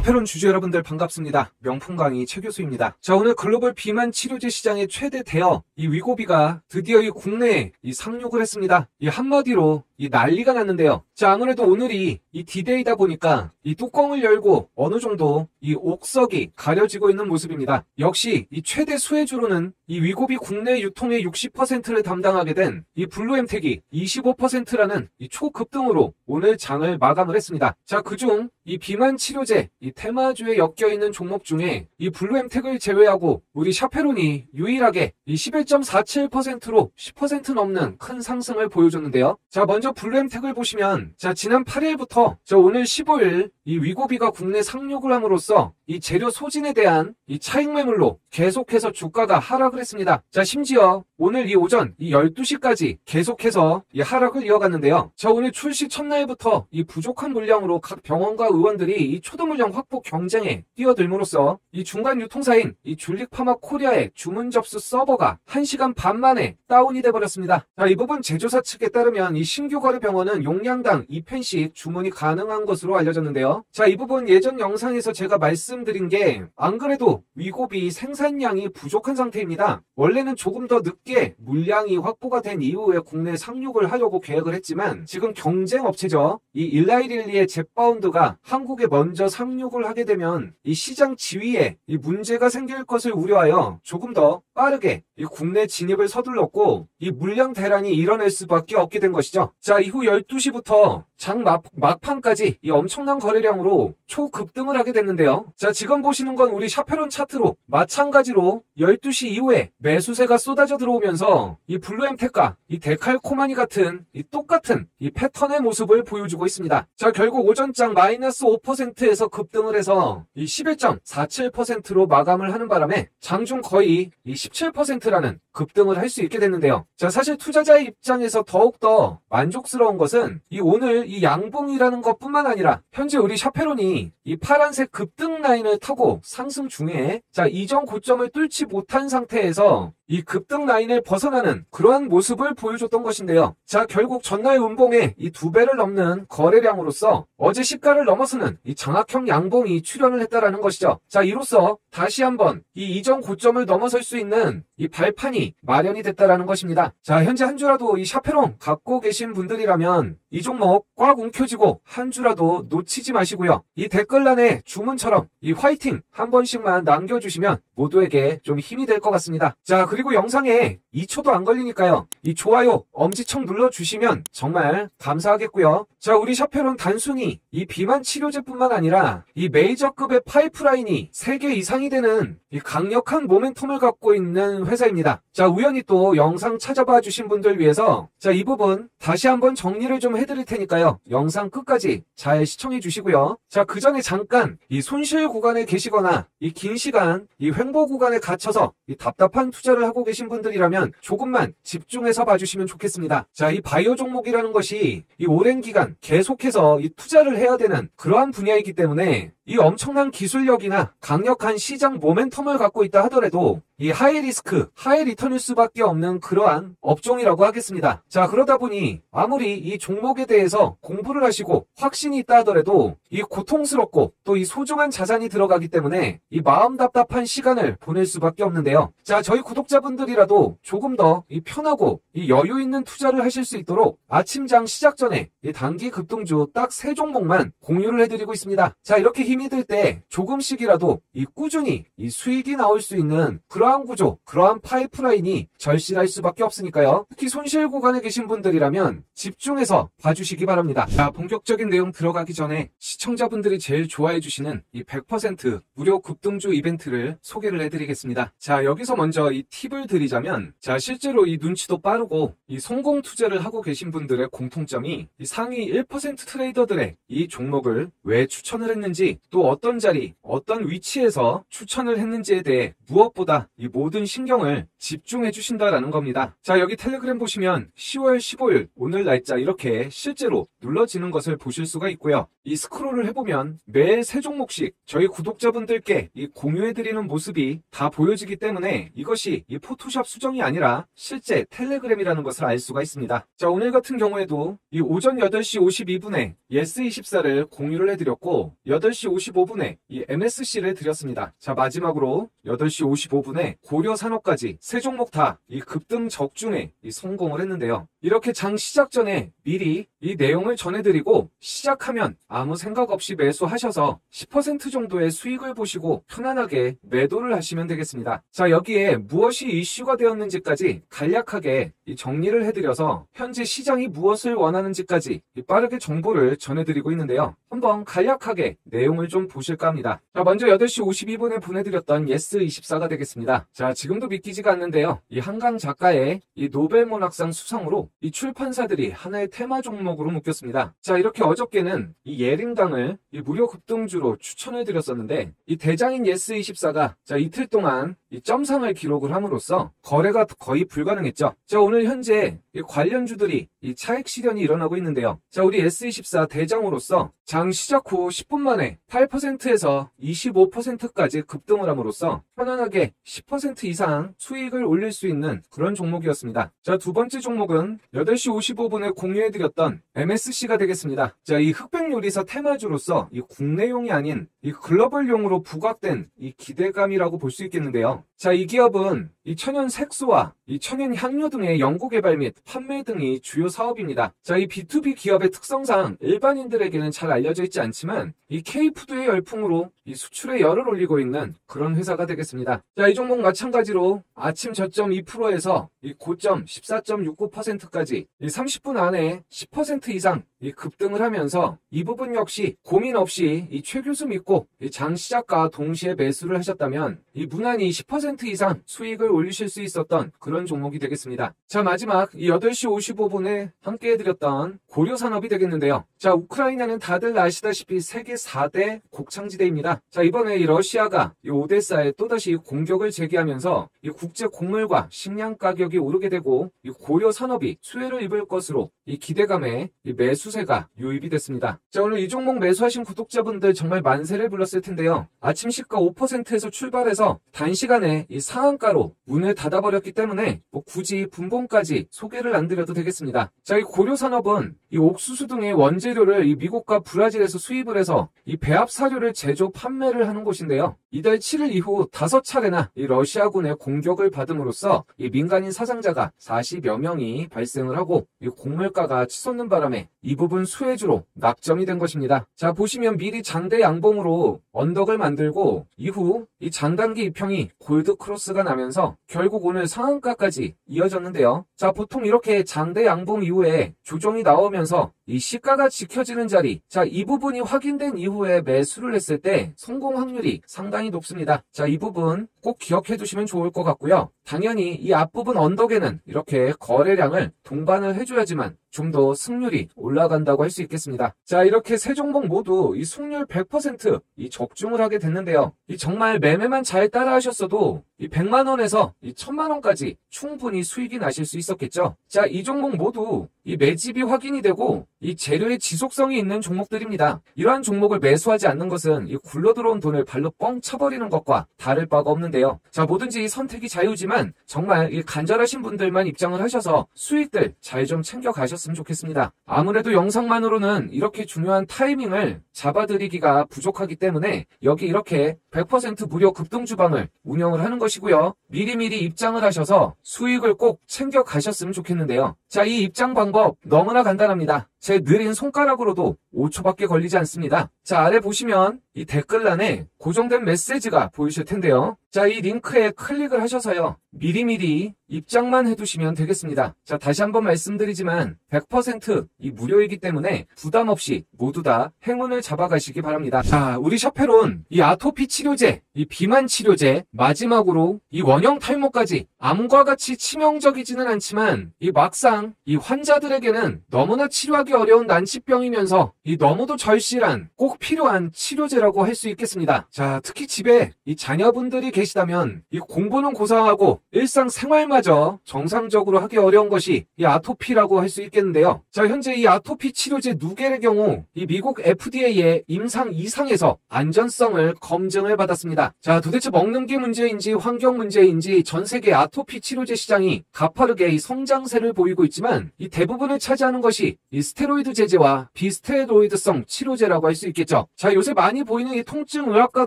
샤페론 주주 여러분들 반갑습니다. 명품 강의 최 교수입니다. 자, 오늘 글로벌 비만 치료제 시장의 최대 대여 이 위고비가 드디어 이 국내에 상륙을 했습니다. 이 한마디로 이 난리가 났는데요. 자, 아무래도 오늘이 이 디데이다 보니까 이 뚜껑을 열고 어느 정도 이 옥석이 가려지고 있는 모습입니다. 역시 이 최대 수혜주로는 이 위고비 국내 유통의 60%를 담당하게 된 이 블루엠텍이 25%라는 이 초급등으로 오늘 장을 마감을 했습니다. 자, 그중 이 비만 치료제 이 테마주에 엮여있는 종목 중에 이 블루엠텍을 제외하고 우리 샤페론이 유일하게 이 11.47%로 10% 넘는 큰 상승을 보여줬는데요. 자, 먼저 블루엠텍을 보시면 자, 지난 8일부터 자, 오늘 15일 이 위고비가 국내 상륙을 함으로써 이 재료 소진에 대한 이 차익 매물로 계속해서 주가가 하락을 했습니다. 자, 심지어 오늘 이 오전 이 12시까지 계속해서 이 하락을 이어갔는데요. 자, 오늘 출시 첫날부터 이 부족한 물량으로 각 병원과 의원들이 이 초도 물량 확보 경쟁에 뛰어들므로써 이 중간 유통사인 이 줄릭파마 코리아의 주문 접수 서버가 1시간 반 만에 다운이 돼버렸습니다. 자, 이 부분 제조사 측에 따르면 이 신규 거래 병원은 용량당 2펜씩 주문이 가능한 것으로 알려졌는데요. 자, 이 부분 예전 영상에서 제가 말씀드린 게 안 그래도 위고비 생산량이 부족한 상태입니다. 원래는 조금 더 늦게 물량이 확보가 된 이후에 국내 상륙을 하려고 계획을 했지만 지금 경쟁 업체죠. 이 일라이릴리의 젯바운드가 한국에 먼저 상륙을 하게 되면 이 시장 지위에 이 문제가 생길 것을 우려하여 조금 더 빠르게 이 국내 진입을 서둘렀고 이 물량 대란이 일어날 수밖에 없게 된 것이죠. 자, 이후 12시부터 장 막판까지 이 엄청난 거래량으로 초급등을 하게 됐는데요. 자, 지금 보시는 건 우리 샤페론 차트로 마찬가지로 12시 이후에 매수세가 쏟아져 들어오면서 이 블루엠텍과 이 데칼코마니 같은 이 똑같은 이 패턴의 모습을 보여주고 있습니다. 자, 결국 오전장 마이너스 5%에서 급등을 해서 이 11.47%로 마감을 하는 바람에 장중 거의 이 17%라는 급등을 할 수 있게 됐는데요. 자, 사실 투자자의 입장에서 더욱더 만족스러운 것은 이 오늘 이 양봉이라는 것뿐만 아니라 현재 우리 샤페론이 이 파란색 급등 라인을 타고 상승 중에 자, 이전 고점을 뚫지 못한 상태에서 이 급등 라인을 벗어나는 그러한 모습을 보여줬던 것인데요. 자, 결국 전날 운봉에 이 2배를 넘는 거래량으로서 어제 시가를 넘어서는 이 장악형 양봉이 출현을 했다라는 것이죠. 자, 이로써 다시 한번 이 이전 고점을 넘어설 수 있는 이 발판이 마련이 됐다라는 것입니다. 자, 현재 한 주라도 이 샤페론 갖고 계신 분들이라면 이 종목 꽉 움켜쥐고 한 주라도 놓치지 마시고요. 이 댓글란에 주문처럼 이 화이팅 한 번씩만 남겨주시면 모두에게 좀 힘이 될 것 같습니다. 자, 그리고 영상에 2초도 안 걸리니까요. 이 좋아요, 엄지척 눌러주시면 정말 감사하겠고요. 자, 우리 샤페론 단순히 이 비만 치료제뿐만 아니라 이 메이저급의 파이프라인이 3개 이상이 되는 이 강력한 모멘텀을 갖고 있는 회사입니다. 자, 우연히 또 영상 찾아봐 주신 분들 위해서 자, 이 부분 다시 한번 정리를 좀 해드릴 테니까요. 영상 끝까지 잘 시청해 주시고요. 자, 그 전에 잠깐 이 손실 구간에 계시거나 이 긴 시간 이 횡보 구간에 갇혀서 이 답답한 투자를 하고 계신 분들이라면 조금만 집중해서 봐주시면 좋겠습니다. 자, 이 바이오 종목이라는 것이 이 오랜 기간 계속해서 이 투자를 해야 되는 그러한 분야이기 때문에 이 엄청난 기술력이나 강력한 시장 모멘텀을 갖고 있다 하더라도 이 하이 리스크, 하이 리턴일 수밖에 없는 그러한 업종이라고 하겠습니다. 자, 그러다 보니 아무리 이 종목에 대해서 공부를 하시고 확신이 있다 하더라도 이 고통스럽고 또 이 소중한 자산이 들어가기 때문에 이 마음 답답한 시간을 보낼 수밖에 없는데요. 자, 저희 구독자분들이라도 조금 더 이 편하고 이 여유 있는 투자를 하실 수 있도록 아침장 시작 전에 이 단기 급등주 딱 3종목만 공유를 해드리고 있습니다. 자, 이렇게 힘이 들 때 조금씩이라도 이 꾸준히 이 수익이 나올 수 있는 그러한 구조, 그러한 파이프라인이 절실할 수밖에 없으니까요. 특히 손실 구간에 계신 분들이라면 집중해서 봐주시기 바랍니다. 자, 본격적인 내용 들어가기 전에 시청자분들이 제일 좋아해 주시는 이 100% 무료 급등주 이벤트를 소개를 해드리겠습니다. 자, 여기서 먼저 이 팁을 드리자면 자, 실제로 이 눈치도 빠르고 이 성공 투자를 하고 계신 분들의 공통점이 이 상위 1% 트레이더들의 이 종목을 왜 추천을 했는지 또 어떤 자리, 어떤 위치에서 추천을 했는지에 대해 무엇보다 이 모든 모든 신경을 집중해 주신다라는 겁니다. 자, 여기 텔레그램 보시면 10월 15일 오늘 날짜 이렇게 실제로 눌러지는 것을 보실 수가 있고요. 이 스크롤을 해보면 매일 3종목씩 저희 구독자분들께 이 공유해드리는 모습이 다 보여지기 때문에 이것이 이 포토샵 수정이 아니라 실제 텔레그램이라는 것을 알 수가 있습니다. 자, 오늘 같은 경우에도 이 오전 8시 52분에 예스24를 공유를 해드렸고 8시 55분에 이 MSC를 드렸습니다. 자, 마지막으로 8시 55분에 고려산업까지 3종목 다 이 급등 적중에 성공을 했는데요. 이렇게 장 시작 전에 미리 이 내용을 전해드리고 시작하면 아무 생각 없이 매수하셔서 10% 정도의 수익을 보시고 편안하게 매도를 하시면 되겠습니다. 자, 여기에 무엇이 이슈가 되었는지까지 간략하게 정리를 해드려서 현재 시장이 무엇을 원하는지까지 빠르게 정보를 전해드리고 있는데요. 한번 간략하게 내용을 좀 보실까 합니다. 자, 먼저 8시 52분에 보내드렸던 예스24가 되겠습니다. 자, 지금도 믿기지가 않는데요. 이 한강 작가의 이 노벨문학상 수상으로 이 출판사들이 하나의 테마 종목으로 묶였습니다. 자, 이렇게 어저께는 이 예림강을 이 무료 급등주로 추천해 드렸었는데 이 대장인 예스24가 자, 이틀 동안 이 점상을 기록을 함으로써 거래가 거의 불가능했죠. 자, 오늘 현재 이 관련주들이 이 차익 실현이 일어나고 있는데요. 자, 우리 예스24 대장으로서 장 시작 후 10분 만에 8%에서 25%까지 급등을 함으로써 편안하게 10% 이상 수익을 올릴 수 있는 그런 종목이었습니다. 자, 두 번째 종목은 8시 55분에 공유해드렸던 MSC가 되겠습니다. 자, 이 흑백요리사 테마주로서 이 국내용이 아닌 이 글로벌용으로 부각된 이 기대감이라고 볼 수 있겠는데요. 자, 이 기업은 이 천연 색소와 이 천연 향료 등의 연구 개발 및 판매 등이 주요 사업입니다. 자, 이 B2B 기업의 특성상 일반인들에게는 잘 알려져 있지 않지만 이 K푸드의 열풍으로 이 수출의 열을 올리고 있는 그런 회사가 되겠습니다. 자, 이 종목 마찬가지로 아침 저점 2%에서 이 고점 14.69%까지 이 30분 안에 10% 이상 이 급등을 하면서 이 부분 역시 고민 없이 이 최 교수 믿고 이 장 시작과 동시에 매수를 하셨다면 이 무난히 10% 이상 수익을 올리실 수 있었던 그런 종목이 되겠습니다. 자, 마지막 이 8시 55분에 함께 해드렸던 고려산업이 되겠는데요. 자, 우크라이나는 다들 아시다시피 세계 4대 곡창지대입니다. 자, 이번에 이 러시아가 이 오데사에 또다시 공격을 제기하면서 이 국제 곡물과 식량 가격이 오르게 되고 이 고려산업이 수혜를 입을 것으로 이 기대감에 이 매수세가 유입이 됐습니다. 자, 오늘 이 종목 매수하신 구독자분들 정말 만세를 불렀을 텐데요. 아침 시가 5%에서 출발해서 단시간에 이 상한가로 문을 닫아버렸기 때문에 굳이 분봉까지 소개를 안 드려도 되겠습니다. 자, 이 고려산업은 이 옥수수 등의 원재료를 이 미국과 브라질에서 수입을 해서 이 배합 사료를 제조 판매를 하는 곳인데요. 이달 7일 이후 5차례나 이 러시아군의 공격을 받음으로써 이 민간인 사상자가 40여 명이 발생을 하고 이 곡물가가 치솟는 바람에 이 부분 수혜주로 낙점이 된 것입니다. 자, 보시면 미리 장대 양봉으로 언덕을 만들고 이후 이 장단기 입형이 골드 크로스가 나면서 결국 오늘 상한가까지 이어졌는데요. 자, 보통 이렇게 장대 양봉 이후에 조정이 나오면서 이 시가가 지켜지는 자리, 자, 이 부분이 확인된 이후에 매수를 했을 때 성공 확률이 상당히 높습니다. 자, 이 부분 꼭 기억해 두시면 좋을 것 같고요. 당연히 이 앞부분 언덕에는 이렇게 거래량을 동반을 해줘야지만 좀 더 승률이 올라간다고 할 수 있겠습니다. 자, 이렇게 세 종목 모두 이 승률 100% 이 적중을 하게 됐는데요. 이 정말 매매만 잘 따라 하셨어도 이 100만 원에서 이 1000만 원까지 충분히 수익이 나실 수 있었겠죠. 자, 이 종목 모두 이 매집이 확인이 되고 이 재료의 지속성이 있는 종목들입니다. 이러한 종목을 매수하지 않는 것은 이 굴러들어온 돈을 발로 뻥 쳐버리는 것과 다를 바가 없는데요. 자, 뭐든지 선택이 자유지만 정말 이 간절하신 분들만 입장을 하셔서 수익들 잘 좀 챙겨 가셨으면 좋겠습니다. 아무래도 영상만으로는 이렇게 중요한 타이밍을 잡아드리기가 부족하기 때문에 여기 이렇게 100% 무료 급등 주방을 운영을 하는 것이고요. 미리미리 입장을 하셔서 수익을 꼭 챙겨 가셨으면 좋겠는데요. 자, 이 입장 방법 너무나 간단합니다. 제 느린 손가락으로도 5초밖에 걸리지 않습니다. 자, 아래 보시면 이 댓글란에 고정된 메시지가 보이실 텐데요. 자, 이 링크에 클릭을 하셔서요. 미리미리 입장만 해두시면 되겠습니다. 자, 다시 한번 말씀드리지만 100% 이 무료이기 때문에 부담 없이 모두 다 행운을 잡아가시기 바랍니다. 자, 우리 샤페론 이 아토피 치료제, 이 비만 치료제, 마지막으로 이 원형 탈모까지 암과 같이 치명적이지는 않지만 이 막상 이 환자들에게는 너무나 치료하기 어려운 난치병이면서 이 너무도 절실한 꼭 필요한 치료제라고 할 수 있겠습니다. 자, 특히 집에 이 자녀분들이 계시다면 이 공부는 고사하고 일상생활마저 정상적으로 하기 어려운 것이 이 아토피라고 할 수 있겠는데요. 자, 현재 이 아토피 치료제 누겔의 경우 이 미국 FDA의 임상 2상에서 안전성을 검증을 받았습니다. 자, 도대체 먹는 게 문제인지 환경 문제인지 전 세계 아토피 치료제 시장이 가파르게 이 성장세를 보이고 있지만 이 대부분을 차지하는 것이 이 스테로이드 제제와 비스테로이드성 치료제라고 할 수 있겠죠. 자, 요새 많이 보이는 이 통증 의학과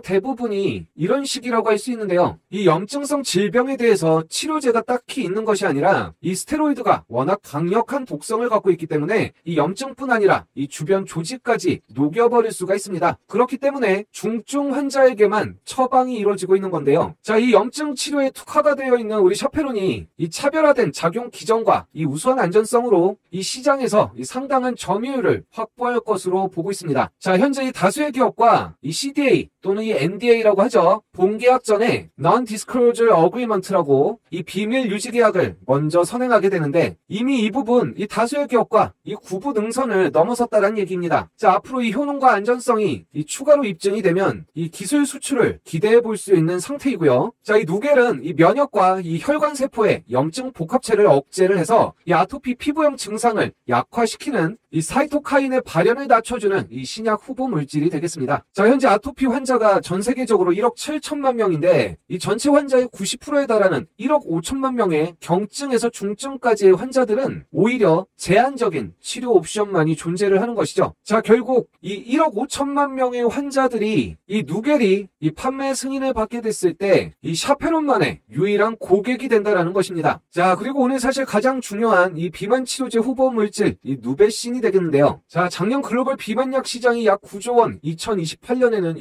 대부분이 이런 식이라고 할 수 있는데요. 이 염증성 질병에 대해서 치료제가 딱히 있는 것이 아니라 이 스테로이드가 워낙 강력한 독성을 갖고 있기 때문에 이 염증뿐 아니라 이 주변 조직까지 녹여버릴 수가 있습니다. 그렇기 때문에 중증 환자에게만 처방이 이루어지고 있는 건데요. 자, 이 염증 치료에 특화가 되어 있는 우리 샤페론이 이 차별화된 작용 기전과 이 우수한 안전성으로 이 시장에서 이 상당한 점유율을 확보할 것으로 보고 있습니다. 자, 현재 이 다수의 기업과 이 CDA 또는 이 NDA라고 하죠. 본계약 전에 Non-Disclosure Agreement라고 이 비밀 유지 계약을 먼저 선행하게 되는데 이미 이 부분 이 다수의 기업과 이 구분 능선을 넘어섰다는 얘기입니다. 자, 앞으로 이 효능과 안전성이 이 추가로 입증이 되면 이 기술 수출을 기대해 볼 수 있는 상태이고요. 자, 이 누겔은 이 면역과 이 혈관 세포의 염증 복합체를 억제를 해서 이 아토피 피부염 증상을 약화시키는 이 사이토카인의 발현을 낮춰주는 이 신약 후보 물질이 되겠습니다. 자, 현재 아토피 환자가 전 세계적으로 1억 7천만 명인데 이 전체 환자의 90%에 달하는 1억 5천만 명의 경증에서 중증까지의 환자들은 오히려 제한적인 치료 옵션만이 존재를 하는 것이죠. 자, 결국 이 1억 5천만 명의 환자들이 이 누겔이 이 판매 승인을 받게 됐을 때 이 샤페론만의 유일한 고객이 된다라는 것입니다. 자, 그리고 오늘 사실 가장 중요한 이 비만 치료제 후보 물질 이 누베신이 되겠는데요. 자, 작년 글로벌 비만약 시장이 약 9조 원, 2028년에는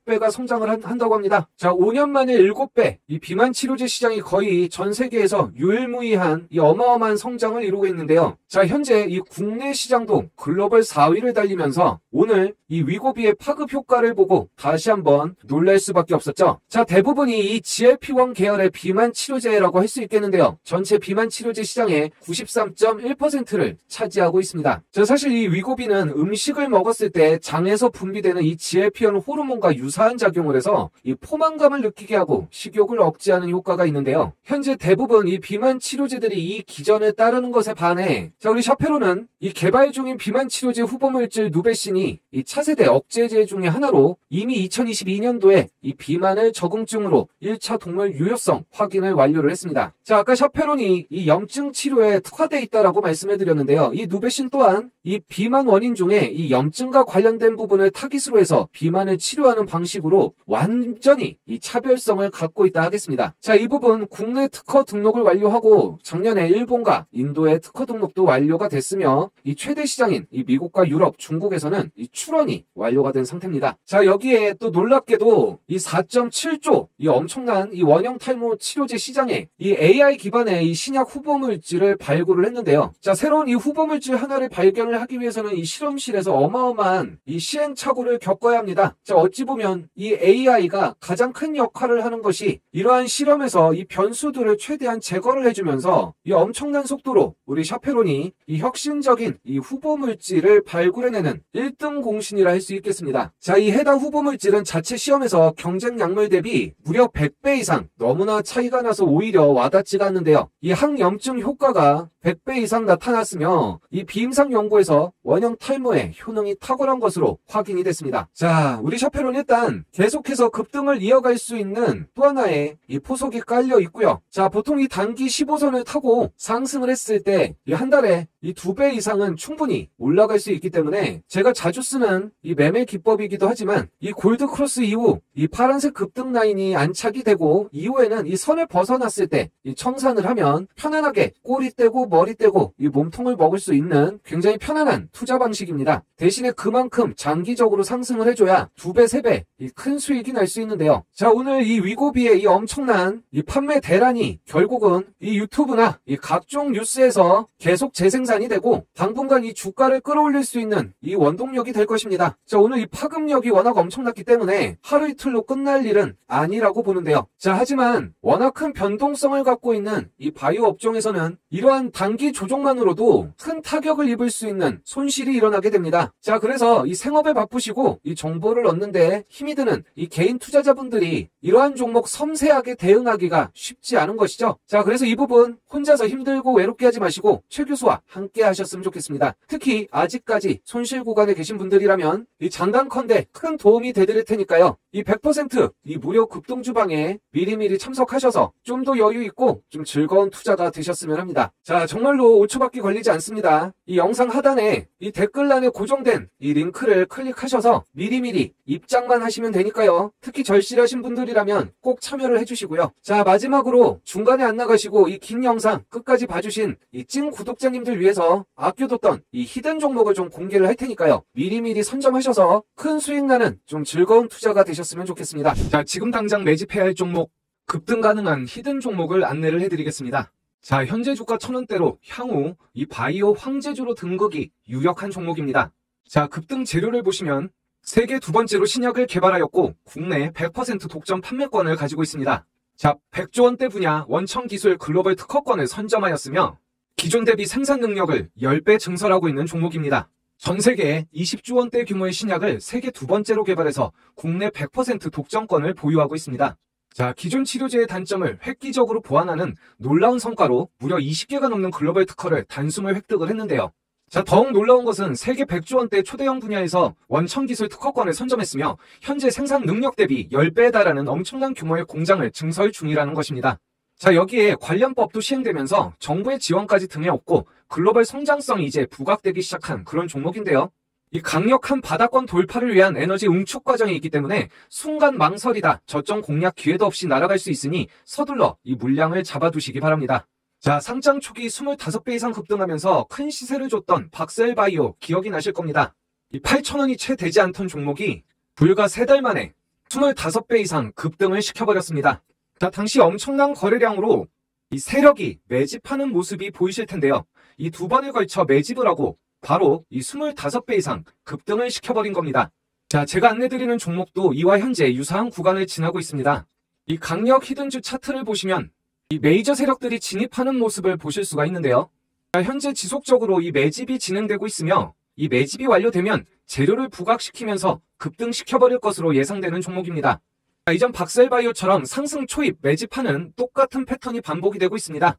7배가 성장을 한다고 합니다. 자, 5년 만에 7배, 이 비만 치료제 시장이 거의 전 세계에서 유일무이한 이 어마어마한 성장을 이루고 있는데요. 자, 현재 이 국내 시장도 글로벌 4위를 달리면서 오늘 이 위고비의 파급 효과를 보고 다시 한번 놀랄 수밖에 없었죠. 자, 대부분이 이 GLP-1 계열의 비만 치료제라고 할 수 있겠는데요. 전체 비만 치료제 시장의 93.1%를 차지하고 있습니다. 자, 사실 이 위고비는 음식을 먹었을 때 장에서 분비되는 이 GLP-1 호르몬과 유사한 작용을 해서 이 포만감을 느끼게 하고 식욕을 억제하는 효과가 있는데요. 현재 대부분 이 비만 치료제들이 이 기전을 따르는 것에 반해 자, 우리 샤페론은 이 개발 중인 비만 치료제 후보물질 누베신이 이 차세대 억제제 중의 하나로 이미 2022년도에 이 비만을 적응증으로 1차 동물 유효성 확인을 완료를 했습니다. 자, 아까 샤페론이 이 염증 치료에 특화되어 있다라고 말씀해 드렸는데요. 이 누베신 또한 이 비만 원인 중에 이 염증과 관련된 부분을 타깃으로 해서 비만을 치료하는 방식으로 완전히 이 차별성을 갖고 있다 하겠습니다. 자, 이 부분 국내 특허 등록을 완료하고 작년에 일본과 인도의 특허 등록도 완료가 됐으며 이 최대 시장인 이 미국과 유럽, 중국에서는 이 출원이 완료가 된 상태입니다. 자, 여기에 또 놀랍게도 이 4.7조 이 엄청난 이 원형 탈모 치료제 시장에 이 AI 기반의 이 신약 후보물질을 발굴을 했는데요. 자, 새로운 이 후보물질 하나를 발견을 하기 위해서는 이 실험실에서 어마어마한 이 시행착오를 겪어야 합니다. 자, 어찌 보면 이 AI가 가장 큰 역할을 하는 것이 이러한 실험에서 이 변수들을 최대한 제거를 해주면서 이 엄청난 속도로 우리 샤페론이 이 혁신적인 이 후보물질을 발굴해내는 1등 공신이라 할 수 있겠습니다. 자, 이 해당 후보물질은 자체 시험에서 경쟁 약물 대비 무려 100배 이상 너무나 차이가 나서 오히려 와닿지가 않는데요. 이 항염증 효과가 100배 이상 나타났으며 이 비임상 연구에서 원형 탈모의 효능이 탁월한 것으로 확인이 됐습니다. 자, 우리 샤페론 일단 계속해서 급등을 이어갈 수 있는 또 하나의 이 포석이 깔려 있고요. 자, 보통 이 단기 15선을 타고 상승을 했을 때 이 한 달에 이 2배 이상은 충분히 올라갈 수 있기 때문에 제가 자주 쓰는 이 매매 기법이기도 하지만 이 골드 크로스 이후 이 파란색 급등 라인이 안착이 되고 이후에는 이 선을 벗어났을 때 이 청산을 하면 편안하게 꼬리 떼고 머리 떼고 이 몸통을 먹을 수 있는 굉장히 편안한 투자 방식입니다. 대신에 그만큼 장기적으로 상승을 해줘야 2배, 3배 이 큰 수익이 날 수 있는데요. 자, 오늘 이 위고비의 이 엄청난 이 판매 대란이 결국은 이 유튜브나 이 각종 뉴스에서 계속 재생산이 자산이 되고 당분간 이 주가를 끌어올릴 수 있는 이 원동력이 될 것입니다. 자, 오늘 이 파급력이 워낙 엄청났기 때문에 하루 이틀로 끝날 일은 아니라고 보는데요. 자, 하지만 워낙 큰 변동성을 갖고 있는 이 바이오 업종에서는 이러한 단기 조정만으로도 큰 타격을 입을 수 있는 손실이 일어나게 됩니다. 자, 그래서 이 생업에 바쁘시고 이 정보를 얻는데 힘이 드는 이 개인 투자자분들이 이러한 종목 섬세하게 대응하기가 쉽지 않은 것이죠. 자, 그래서 이 부분 혼자서 힘들고 외롭게 하지 마시고 최 교수와 함께 하셨으면 좋겠습니다. 특히 아직까지 손실 구간에 계신 분들이라면 이 장단컨대 큰 도움이 되드릴 테니까요. 이 100% 이 무료 급등주방에 미리미리 참석하셔서 좀 더 여유 있고 좀 즐거운 투자가 되셨으면 합니다. 자, 정말로 5초밖에 걸리지 않습니다. 이 영상 하단에 이 댓글란에 고정된 이 링크를 클릭하셔서 미리미리 입장만 하시면 되니까요. 특히 절실하신 분들이라면 꼭 참여를 해주시고요. 자, 마지막으로 중간에 안 나가시고 이 긴 영상 끝까지 봐주신 이 찐 구독자님들 위해서 아껴뒀던 이 히든 종목을 좀 공개를 할 테니까요. 미리미리 선점하셔서 큰 수익 나는 좀 즐거운 투자가 되셨으면 좋겠습니다. 자, 지금 당장 매집해야 할 종목, 급등 가능한 히든 종목을 안내를 해드리겠습니다. 자, 현재 주가 1000원대로 향후 이 바이오 황제주로 등극이 유력한 종목입니다. 자, 급등 재료를 보시면 세계 두 번째로 신약을 개발하였고 국내 100% 독점 판매권을 가지고 있습니다. 자, 100조 원대 분야 원천 기술 글로벌 특허권을 선점하였으며 기존 대비 생산 능력을 10배 증설하고 있는 종목입니다. 전 세계에 20조 원대 규모의 신약을 세계 두 번째로 개발해서 국내 100% 독점권을 보유하고 있습니다. 자, 기존 치료제의 단점을 획기적으로 보완하는 놀라운 성과로 무려 20개가 넘는 글로벌 특허를 단숨을 획득을 했는데요. 자, 더욱 놀라운 것은 세계 100조 원대 초대형 분야에서 원천 기술 특허권을 선점했으며 현재 생산 능력 대비 10배에 달하는 엄청난 규모의 공장을 증설 중이라는 것입니다. 자, 여기에 관련법도 시행되면서 정부의 지원까지 등에 업고 글로벌 성장성이 이제 부각되기 시작한 그런 종목인데요. 이 강력한 바닥권 돌파를 위한 에너지 응축 과정이 있기 때문에 순간 망설이다 저점 공략 기회도 없이 날아갈 수 있으니 서둘러 이 물량을 잡아두시기 바랍니다. 자, 상장 초기 25배 이상 급등하면서 큰 시세를 줬던 박셀바이오 기억이 나실 겁니다. 이 8,000원이 채 되지 않던 종목이 불과 3달 만에 25배 이상 급등을 시켜버렸습니다. 자, 당시 엄청난 거래량으로 이 세력이 매집하는 모습이 보이실 텐데요. 이 두 번에 걸쳐 매집을 하고 바로 이 25배 이상 급등을 시켜버린 겁니다. 자, 제가 안내드리는 종목도 이와 현재 유사한 구간을 지나고 있습니다. 이 강력 히든주 차트를 보시면 이 메이저 세력들이 진입하는 모습을 보실 수가 있는데요. 자, 현재 지속적으로 이 매집이 진행되고 있으며 이 매집이 완료되면 재료를 부각시키면서 급등시켜버릴 것으로 예상되는 종목입니다. 자, 이전 박셀바이오처럼 상승 초입 매집하는 똑같은 패턴이 반복이 되고 있습니다.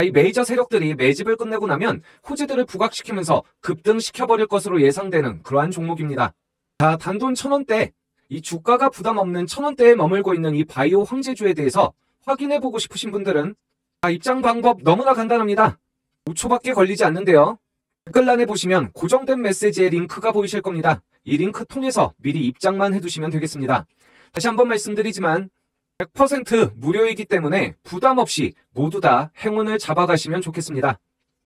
이 메이저 세력들이 매집을 끝내고 나면 호재들을 부각시키면서 급등시켜버릴 것으로 예상되는 그러한 종목입니다. 자, 단돈 1000원대, 이 주가가 부담 없는 1000원대에 머물고 있는 이 바이오 황제주에 대해서 확인해보고 싶으신 분들은 입장 방법 너무나 간단합니다. 5초밖에 걸리지 않는데요. 댓글란에 보시면 고정된 메시지의 링크가 보이실 겁니다. 이 링크 통해서 미리 입장만 해두시면 되겠습니다. 다시 한번 말씀드리지만 100% 무료이기 때문에 부담 없이 모두 다 행운을 잡아가시면 좋겠습니다.